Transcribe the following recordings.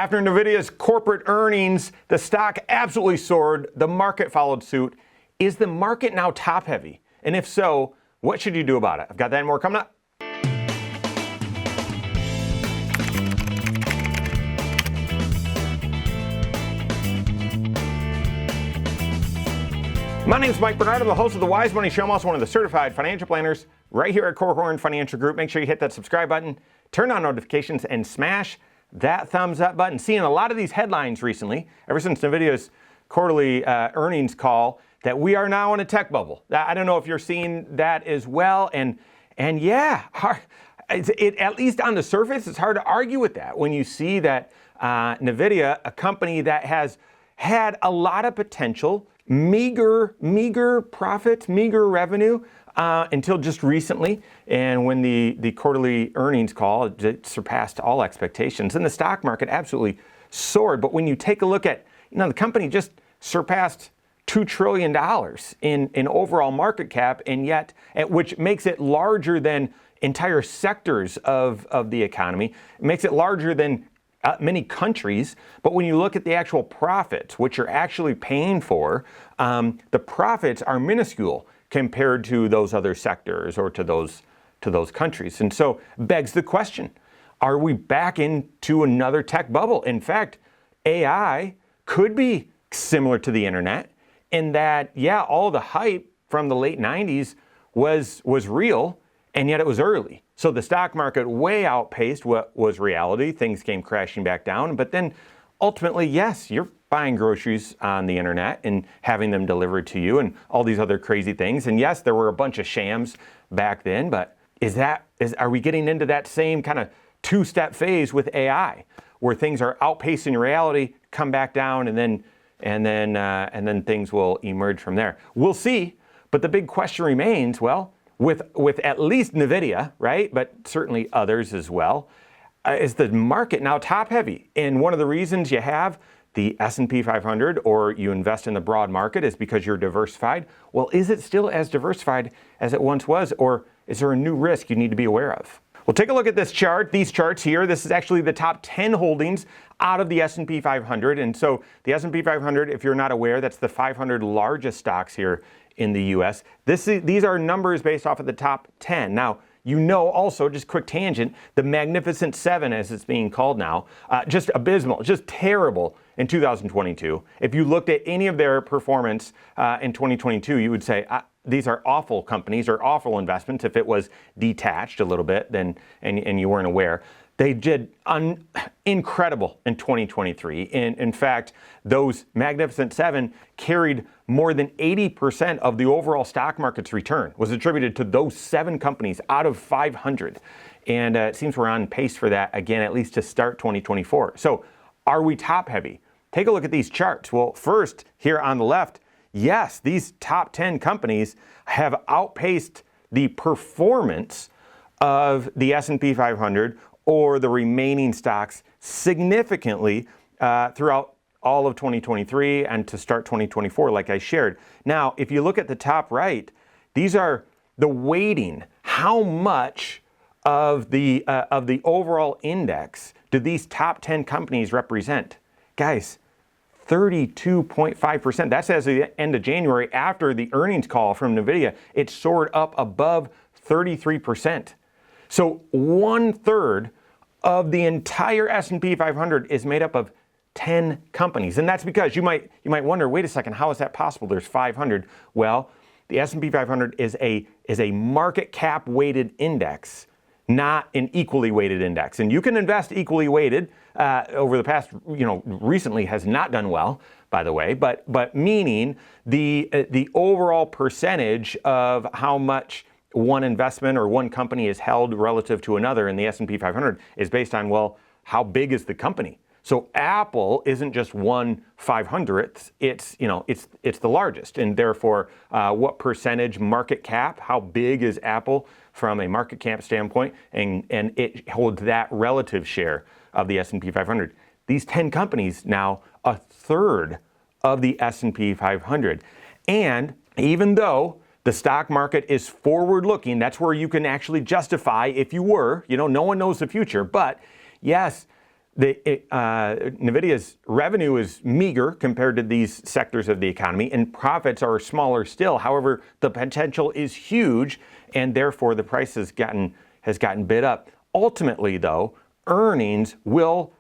After Nvidia's corporate earnings, the stock absolutely soared. The market followed suit. Is the market now top heavy? And if so, what should you do about it? I've got that and more coming up. My name is Mike Bernard. I'm the host of the Wise Money Show. I'm also one of the certified financial planners right here at Korhorn Financial Group. Make sure you hit that subscribe button, turn on notifications, and smash that thumbs up button. Seeing a lot of these headlines recently, ever since Nvidia's quarterly earnings call, that we are now in a tech bubble. I don't know if you're seeing that as well. And yeah, at least on the surface, it's hard to argue with that when you see that Nvidia, a company that has had a lot of potential, meager profits, meager revenue until just recently, and when the quarterly earnings call, it surpassed all expectations, and the stock market absolutely soared. But when you take a look at, the company just surpassed $2 trillion in overall market cap, and yet, which makes it larger than entire sectors of the economy. It makes it larger than many countries, but when you look at the actual profits, which you're actually paying for, the profits are minuscule compared to those other sectors or to those countries. And so begs the question, are we back into another tech bubble? In fact, AI could be similar to the internet in that, yeah, all the hype from the late 90s was real, and yet it was early. So the stock market way outpaced what was reality. Things came crashing back down. But then ultimately, yes, you're buying groceries on the internet and having them delivered to you and all these other crazy things. And yes, there were a bunch of shams back then. But are we getting into that same kind of two-step phase with AI where things are outpacing reality, come back down, and then things will emerge from there? We'll see. But the big question remains, well, with at least Nvidia, right, but certainly others as well, is the market now top heavy? And one of the reasons you have the S&P 500 or you invest in the broad market is because you're diversified. Well, is it still as diversified as it once was, or is there a new risk you need to be aware of? Well, take a look at this chart, these charts here. This is actually the top 10 holdings out of the S&P 500. And so the S&P 500, if you're not aware, that's the 500 largest stocks here in the U.S. These are numbers based off of the top 10. Now, also, just quick tangent, the Magnificent Seven, as it's being called now, just abysmal, just terrible in 2022. If you looked at any of their performance in 2022, you would say, these are awful companies or awful investments if it was detached a little bit and you weren't aware. They did incredible in 2023. In fact, those Magnificent Seven carried more than 80% of the overall stock market's return was attributed to those 7 companies out of 500. And it seems we're on pace for that again, at least to start 2024. So are we top heavy? Take a look at these charts. Well, first, here on the left, yes, these top 10 companies have outpaced the performance of the S&P 500 or the remaining stocks significantly throughout all of 2023 and to start 2024, like I shared. Now, if you look at the top right, these are the weighting. How much of the overall index do these top 10 companies represent? Guys, 32.5%. That's as of the end of January after the earnings call from Nvidia. It soared up above 33%. So 1/3 of the entire S&P 500 is made up of 10 companies. And that's because you might wonder, wait a second, how is that possible? There's 500. Well, the S&P 500 is a market cap weighted index, not an equally weighted index. And you can invest equally weighted over the past, recently has not done well, by the way, but meaning the overall percentage of how much one investment or one company is held relative to another in the S&P 500 is based on, well, how big is the company? So Apple isn't just 1/500th, it's the largest, and therefore what percentage market cap, how big is Apple from a market cap standpoint, and it holds that relative share of the S&P 500. These 10 companies now 1/3 of the S&P 500. And even though the stock market is forward-looking, that's where you can actually justify if you were, no one knows the future, but yes, Nvidia's revenue is meager compared to these sectors of the economy, and profits are smaller still. However, the potential is huge, and therefore the price has gotten bid up. Ultimately, though, earnings will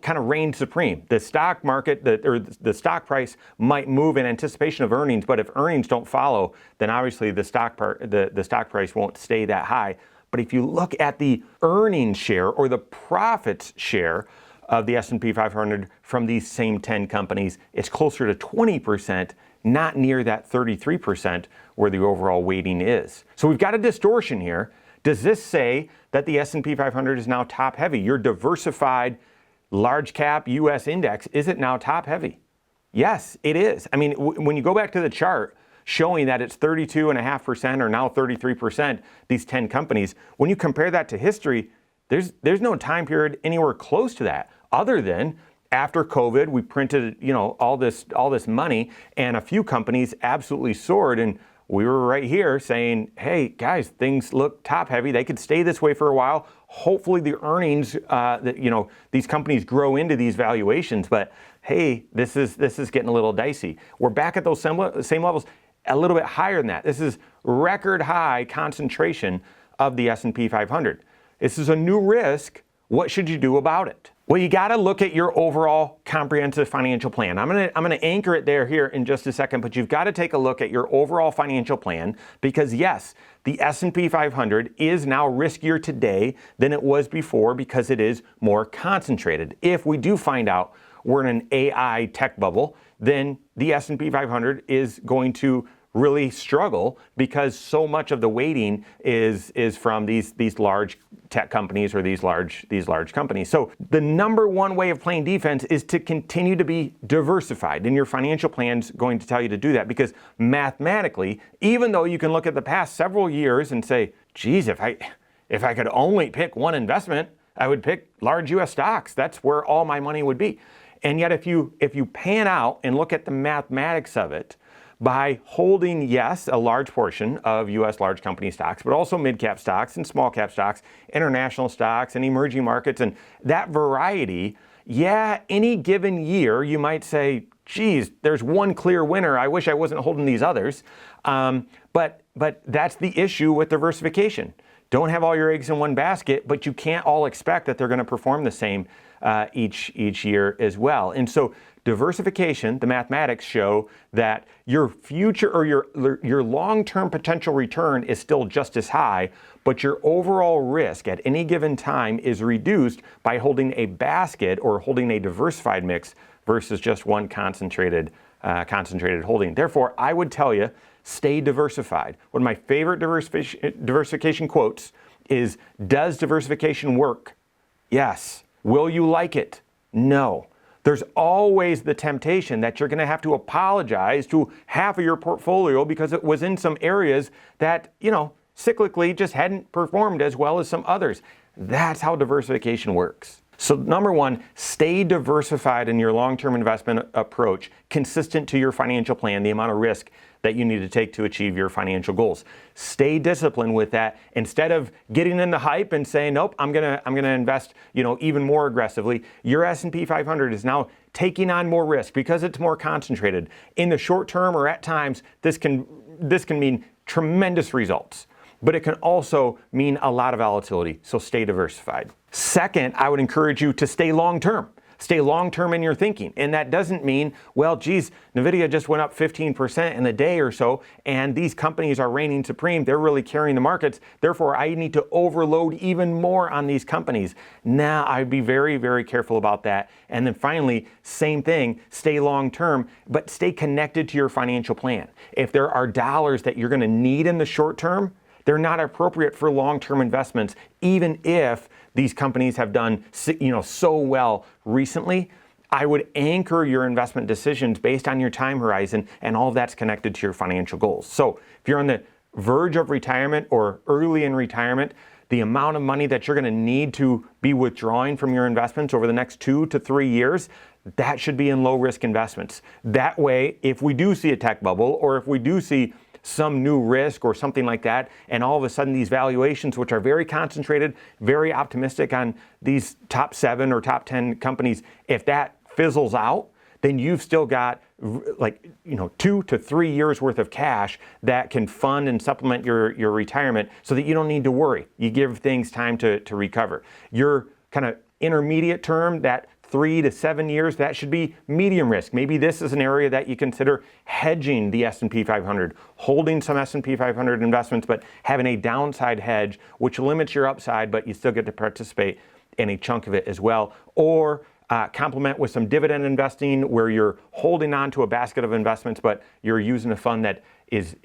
kind of reign supreme. The stock market, the stock price might move in anticipation of earnings, but if earnings don't follow, then obviously the stock price won't stay that high. But if you look at the earnings share or the profits share of the S&P 500 from these same 10 companies, it's closer to 20%, not near that 33% where the overall weighting is. So we've got a distortion here. Does this say that the S&P 500 is now top heavy? Your diversified large cap US index, is it now top heavy? Yes, it is. I mean, when you go back to the chart showing that it's 32.5% or now 33%, these 10 companies, when you compare that to history, there's no time period anywhere close to that, other than after COVID, we printed, all this money, and a few companies absolutely soared, and we were right here saying, hey guys, things look top heavy. They could stay this way for a while. Hopefully the earnings, these companies grow into these valuations, but hey, this is getting a little dicey. We're back at those same levels, a little bit higher than that. This is record high concentration of the S&P 500. This is a new risk. What should you do about it? Well, you got to look at your overall comprehensive financial plan. I'm gonna anchor it here in just a second, but you've got to take a look at your overall financial plan, because yes, the S&P 500 is now riskier today than it was before because it is more concentrated. If we do find out we're in an AI tech bubble, then the S&P 500 is going to really struggle because so much of the weighting is from these large tech companies or these large companies. So the number one way of playing defense is to continue to be diversified, and your financial plan's going to tell you to do that, because mathematically, even though you can look at the past several years and say, geez, if I could only pick one investment, I would pick large US stocks. That's where all my money would be. And yet if you pan out and look at the mathematics of it, by holding, yes, a large portion of U.S. large company stocks, but also mid-cap stocks and small-cap stocks, international stocks and emerging markets, and that variety, yeah, any given year you might say, geez, there's one clear winner. I wish I wasn't holding these others. But that's the issue with diversification. Don't have all your eggs in one basket, but you can't all expect that they're going to perform the same each year as well. And so diversification, the mathematics show that your future or your long-term potential return is still just as high, but your overall risk at any given time is reduced by holding a basket or holding a diversified mix versus just one concentrated holding. Therefore, I would tell you, stay diversified. One of my favorite diversification quotes is, does diversification work? Yes. Will you like it? No. There's always the temptation that you're going to have to apologize to half of your portfolio because it was in some areas that, cyclically just hadn't performed as well as some others. That's how diversification works. So number one, stay diversified in your long-term investment approach, consistent to your financial plan, the amount of risk that you need to take to achieve your financial goals. Stay disciplined with that. Instead of getting in the hype and saying, nope, I'm gonna invest, even more aggressively. Your S&P 500 is now taking on more risk because it's more concentrated. In the short term, or at times, this can mean tremendous results, but it can also mean a lot of volatility. So stay diversified. Second, I would encourage you to stay long-term. Stay long-term in your thinking. And that doesn't mean, well, geez, Nvidia just went up 15% in a day or so, and these companies are reigning supreme. They're really carrying the markets. Therefore, I need to overload even more on these companies. Nah, I'd be very, very careful about that. And then finally, same thing, stay long-term, but stay connected to your financial plan. If there are dollars that you're going to need in the short term, they're not appropriate for long-term investments, even if these companies have done so well recently. I would anchor your investment decisions based on your time horizon, and all of that's connected to your financial goals. So if you're on the verge of retirement or early in retirement, the amount of money that you're going to need to be withdrawing from your investments over the next 2 to 3 years, that should be in low-risk investments. That way, if we do see a tech bubble, or if we do see some new risk or something like that, and all of a sudden these valuations, which are very concentrated, very optimistic on these top 7 or top 10 companies, if that fizzles out, then you've still got 2 to 3 years worth of cash that can fund and supplement your retirement so that you don't need to worry. You give things time to recover. Your kind of intermediate term, that 3 to 7 years, that should be medium risk. Maybe this is an area that you consider hedging the S&P 500, holding some S&P 500 investments, but having a downside hedge, which limits your upside, but you still get to participate in a chunk of it as well. Or complement with some dividend investing where you're holding on to a basket of investments, but you're using a fund that is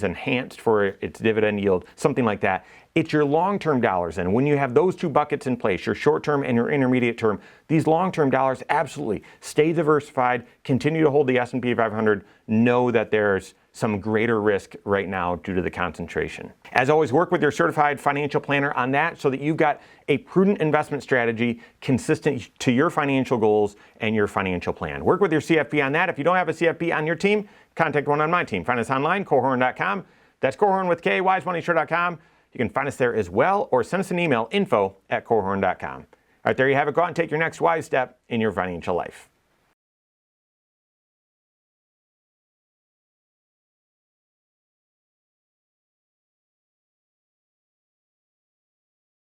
enhanced for its dividend yield, something like that. It's your long-term dollars. And when you have those 2 buckets in place, your short-term and your intermediate term, these long-term dollars absolutely stay diversified, continue to hold the S&P 500, know that there's some greater risk right now due to the concentration. As always, work with your certified financial planner on that so that you've got a prudent investment strategy consistent to your financial goals and your financial plan. Work with your CFP on that. If you don't have a CFP on your team, contact one on my team. Find us online, Korhorn.com. That's Korhorn with K, wisemoneysure.com. You can find us there as well, or send us an email, info@korhorn.com. All right, there you have it. Go out and take your next wise step in your financial life.